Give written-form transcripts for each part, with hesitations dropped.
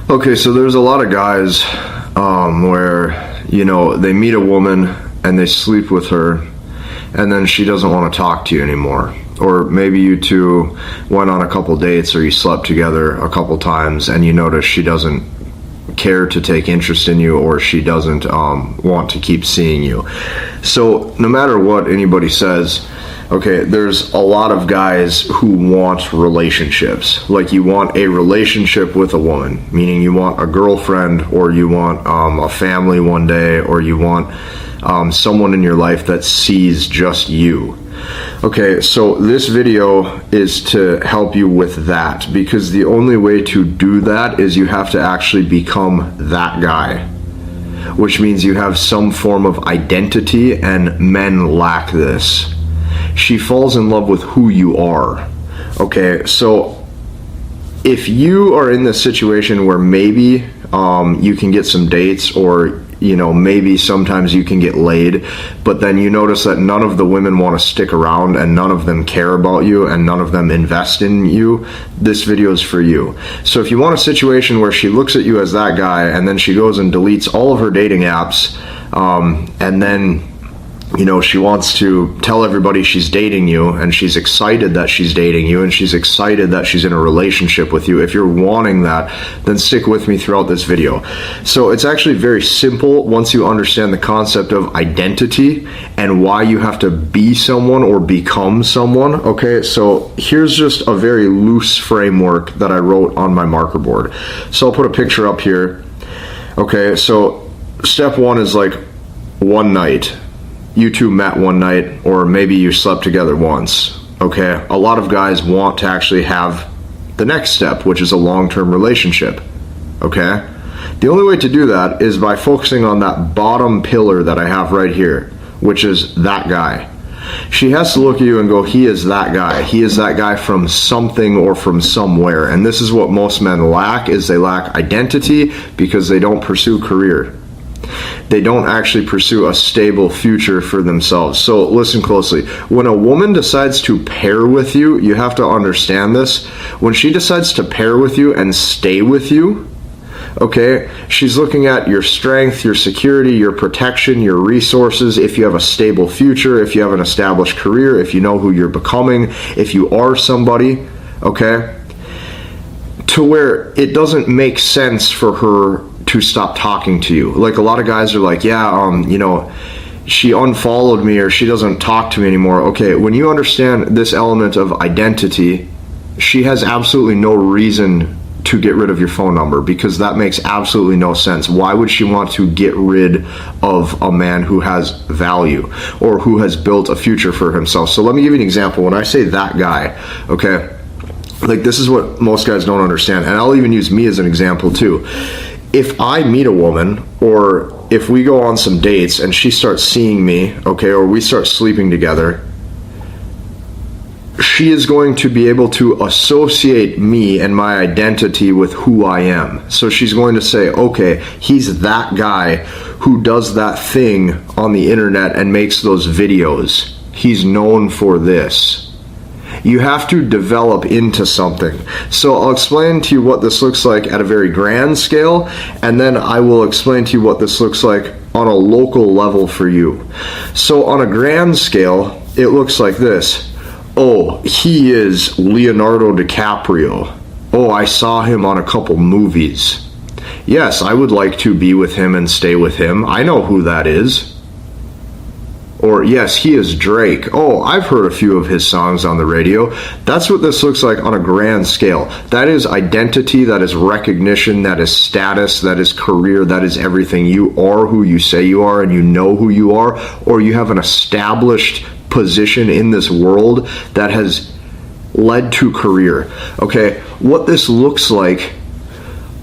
Okay, so there's a lot of guys where, they meet a woman and they sleep with her, and then she doesn't want to talk to you anymore. Or maybe you two went on a couple dates or you slept together a couple times and you notice she doesn't care to take interest in you, or she doesn't want to keep seeing you. So no matter what anybody says, okay, there's a lot of guys who want relationships. Like, you want a relationship with a woman, meaning you want a girlfriend, or you want a family one day, or you want someone in your life that sees just you. Okay, so this video is to help you with that, because the only way to do that is you have to actually become that guy, which means you have some form of identity, and men lack this. She falls in love with who you are. Okay, so if you are in this situation where maybe you can get some dates, or maybe sometimes you can get laid, but then you notice that none of the women want to stick around, and none of them care about you, and none of them invest in you, this video is for you. So if you want a situation where she looks at you as that guy, and then she goes and deletes all of her dating apps, and then she wants to tell everybody she's dating you, and she's excited that she's dating you, and she's excited that she's in a relationship with you. If you're wanting that, then stick with me throughout this video. So it's actually very simple once you understand the concept of identity and why you have to be someone or become someone. Okay, so here's just a very loose framework that I wrote on my marker board. So I'll put a picture up here. Okay, so step one is like one night. You two met one night, or maybe you slept together once. Okay, a lot of guys want to actually have the next step, which is a long-term relationship. Okay, the only way to do that is by focusing on that bottom pillar that I have right here, which is that guy. She has to look at you and go, he is that guy. He is that guy from something or from somewhere. And this is what most men lack, is they lack identity, because they don't pursue career. They don't actually pursue a stable future for themselves. So listen closely. When a woman decides to pair with you, you have to understand this. When she decides to pair with you and stay with you, okay, she's looking at your strength, your security, your protection, your resources, if you have a stable future, if you have an established career, if you know who you're becoming, if you are somebody, okay, to where it doesn't make sense for her to stop talking to you. Like, a lot of guys are like, she unfollowed me, or she doesn't talk to me anymore. Okay, when you understand this element of identity, she has absolutely no reason to get rid of your phone number, because that makes absolutely no sense. Why would she want to get rid of a man who has value, or who has built a future for himself? So let me give you an example. When I say that guy, okay, like, this is what most guys don't understand, and I'll even use me as an example too. If I meet a woman, or if we go on some dates and she starts seeing me, okay, or we start sleeping together, she is going to be able to associate me and my identity with who I am. So she's going to say, okay, he's that guy who does that thing on the internet and makes those videos. He's known for this. You have to develop into something. So I'll explain to you what this looks like at a very grand scale, and then I will explain to you what this looks like on a local level for you. So on a grand scale, it looks like this. Oh, he is Leonardo DiCaprio. Oh, I saw him on a couple movies. Yes, I would like to be with him and stay with him. I know who that is. Or, yes, he is Drake. Oh, I've heard a few of his songs on the radio. That's what this looks like on a grand scale. That is identity, that is recognition, that is status, that is career, that is everything. You are who you say you are, and you know who you are, or you have an established position in this world that has led to career. Okay, what this looks like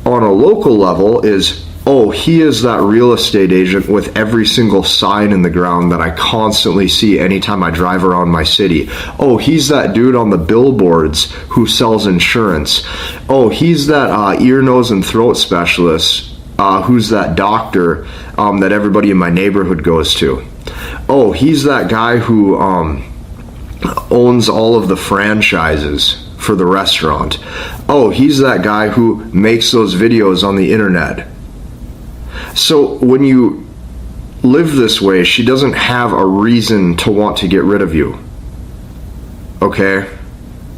on a local level is, oh, he is that real estate agent with every single sign in the ground that I constantly see anytime I drive around my city. Oh, he's that dude on the billboards who sells insurance. Oh, he's that ear, nose, and throat specialist who's that doctor that everybody in my neighborhood goes to. Oh, he's that guy who owns all of the franchises for the restaurant. Oh, he's that guy who makes those videos on the internet. So when you live this way, she doesn't have a reason to want to get rid of you. Okay?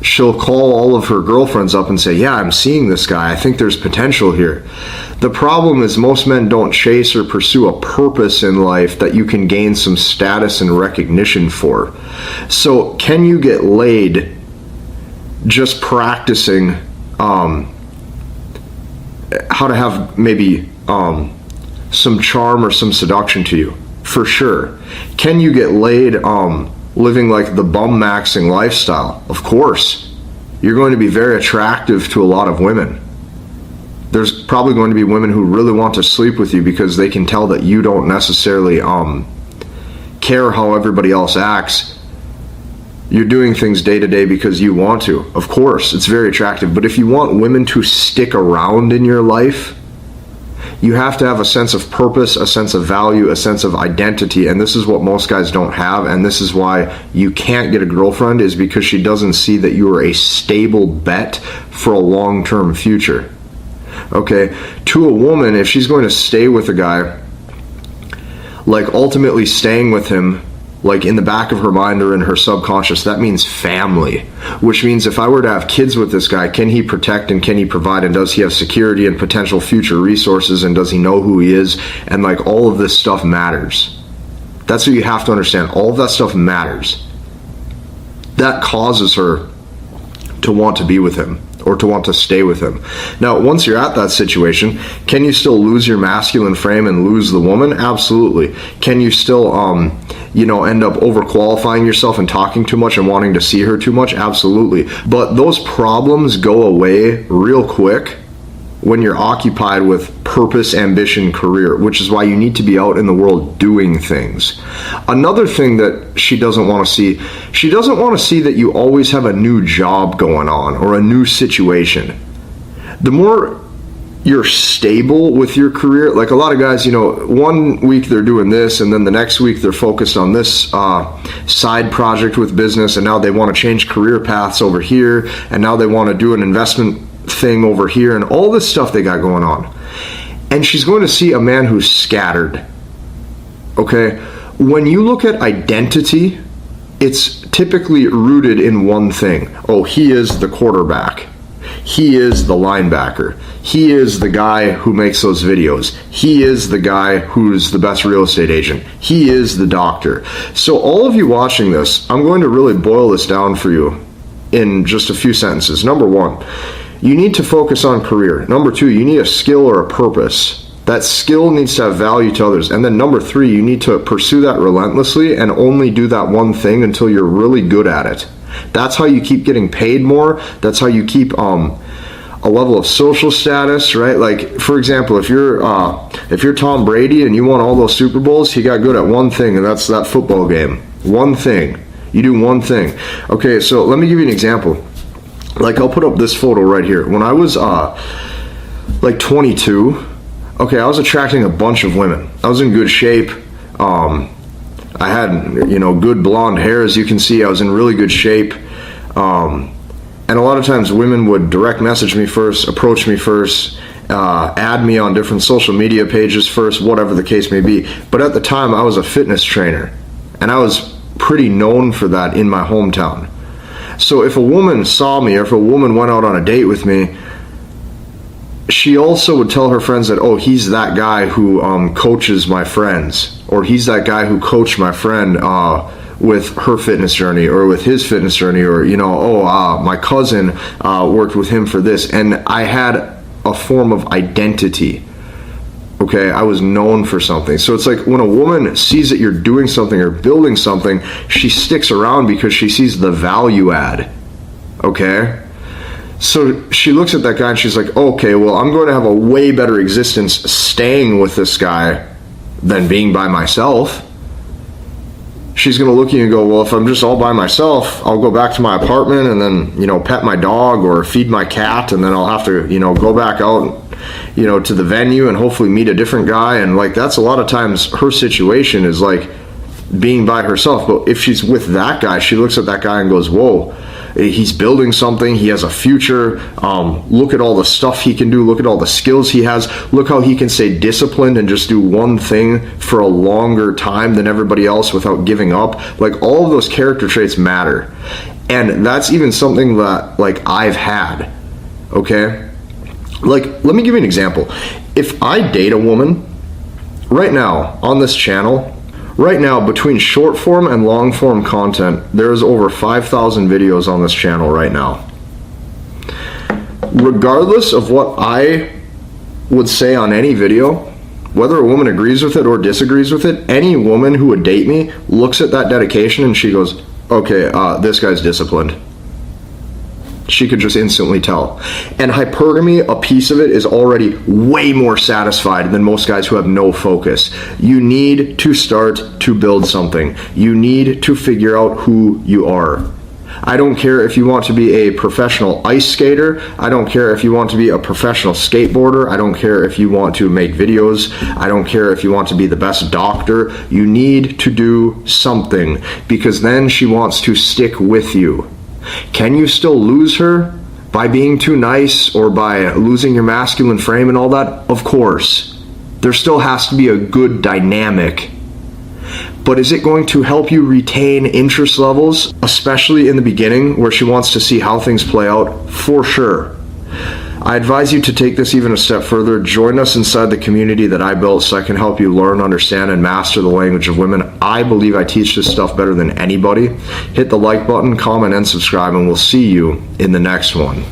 She'll call all of her girlfriends up and say, yeah, I'm seeing this guy. I think there's potential here. The problem is most men don't chase or pursue a purpose in life that you can gain some status and recognition for. So can you get laid just practicing how to have maybe some charm or some seduction to you? For sure. Can you get laid living like the bum maxing lifestyle? Of course. You're going to be very attractive to a lot of women. There's probably going to be women who really want to sleep with you because they can tell that you don't necessarily care how everybody else acts. You're doing things day to day because you want to. Of course, it's very attractive. But if you want women to stick around in your life, you have to have a sense of purpose, a sense of value, a sense of identity, and this is what most guys don't have, and this is why you can't get a girlfriend, is because she doesn't see that you are a stable bet for a long-term future. Okay? To a woman, if she's going to stay with a guy, like ultimately staying with him, like in the back of her mind or in her subconscious, that means family. Which means if I were to have kids with this guy, can he protect and can he provide, and does he have security and potential future resources, and does he know who he is? And like all of this stuff matters. That's what you have to understand. All of that stuff matters. That causes her to want to be with him or to want to stay with him. Now, once you're at that situation, can you still lose your masculine frame and lose the woman? Absolutely. Can you still, end up overqualifying yourself and talking too much and wanting to see her too much? Absolutely. But those problems go away real quick when you're occupied with purpose, ambition, career, which is why you need to be out in the world doing things. Another thing that she doesn't want to see that you always have a new job going on or a new situation. The more you're stable with your career, like a lot of guys, 1 week they're doing this and then the next week they're focused on this side project with business, and now they want to change career paths over here, and now they want to do an investment thing over here, and all this stuff they got going on. And she's going to see a man who's scattered. Okay? When you look at identity, it's typically rooted in one thing. Oh, he is the quarterback. He is the linebacker. He is the guy who makes those videos. He is the guy who's the best real estate agent. He is the doctor. So all of you watching this, I'm going to really boil this down for you in just a few sentences. Number one, you need to focus on career. Number two, you need a skill or a purpose. That skill needs to have value to others. And then number three, you need to pursue that relentlessly and only do that one thing until you're really good at it. That's how you keep getting paid more. That's how you keep a level of social status, right? Like, for example, if you're Tom Brady and you won all those Super Bowls, he got good at one thing, and that's that football game. One thing. You do one thing. Okay, so let me give you an example. Like, I'll put up this photo right here. When I was like 22, okay, I was attracting a bunch of women. I was in good shape. I had, good blonde hair, as you can see. I was in really good shape. And a lot of times women would direct message me first, approach me first, add me on different social media pages first, whatever the case may be. But at the time, I was a fitness trainer, and I was pretty known for that in my hometown. So if a woman saw me, or if a woman went out on a date with me, she also would tell her friends that, oh, he's that guy who coaches my friends, or he's that guy who coached my friend with her fitness journey, or with his fitness journey, or, my cousin worked with him for this. And I had a form of identity. Okay, I was known for something. So it's like when a woman sees that you're doing something or building something, she sticks around because she sees the value add. Okay? So she looks at that guy and she's like, okay, well, I'm going to have a way better existence staying with this guy than being by myself. She's going to look at you and go, well, if I'm just all by myself, I'll go back to my apartment and then, pet my dog or feed my cat, and then I'll have to, go back out, to the venue and hopefully meet a different guy. And like, that's a lot of times her situation is like being by herself. But if she's with that guy, she looks at that guy and goes, whoa, he's building something, he has a future, look at all the stuff he can do, look at all the skills he has, look how he can stay disciplined and just do one thing for a longer time than everybody else without giving up. Like, all of those character traits matter. And that's even something that, like, I've had, okay? Like, let me give you an example. If I date a woman right now on this channel, right now, between short form and long form content, there's over 5,000 videos on this channel right now. Regardless of what I would say on any video, whether a woman agrees with it or disagrees with it, any woman who would date me looks at that dedication and she goes, okay, this guy's disciplined. She could just instantly tell. And hypergamy, a piece of it, is already way more satisfied than most guys who have no focus. You need to start to build something. You need to figure out who you are. I don't care if you want to be a professional ice skater. I don't care if you want to be a professional skateboarder. I don't care if you want to make videos. I don't care if you want to be the best doctor. You need to do something, because then she wants to stick with you. Can you still lose her by being too nice or by losing your masculine frame and all that? Of course. There still has to be a good dynamic. But is it going to help you retain interest levels, especially in the beginning where she wants to see how things play out? For sure. I advise you to take this even a step further. Join us inside the community that I built so I can help you learn, understand, and master the language of women. I believe I teach this stuff better than anybody. Hit the like button, comment, and subscribe, and we'll see you in the next one.